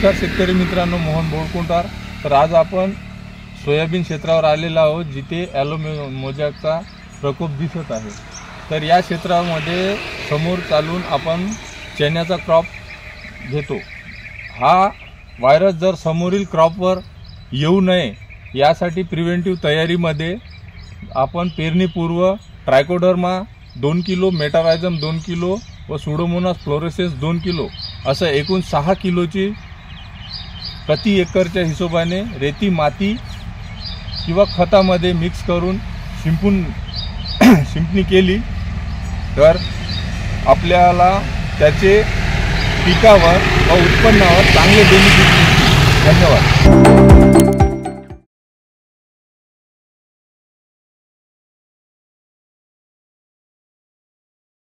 नमस्कार शेतकरी मित्रांनो, मोहन बोरकुंटार। तर आज आपण सोयाबीन क्षेत्रावर आलेलो आहोत, जिथे ॲलो मोजॅकचा प्रकोप दिसत आहे। तर या क्षेत्रामध्ये समोर चालून आपण चण्याचा क्रॉप घेतो। हा व्हायरस जर समोरील क्रॉपवर येऊ नये यासाठी प्रिव्हेंटिव्ह तयारीमध्ये आपण पेरणीपूर्व ट्रायकोडर्मा 2 किलो, मेटारायझम 2 किलो व सुडोमोनास फ्लोरोसेन्स 2 किलो असं एकूण 6 किलोची प्रति एकरच्या हिशोबाने रेती, माती किंवा खतामध्ये मिक्स करून शिंपणी केली तर आपल्याला त्याचे पिकावर व उत्पन्नावर चांगले बेनिफिट मिळतील। धन्यवाद।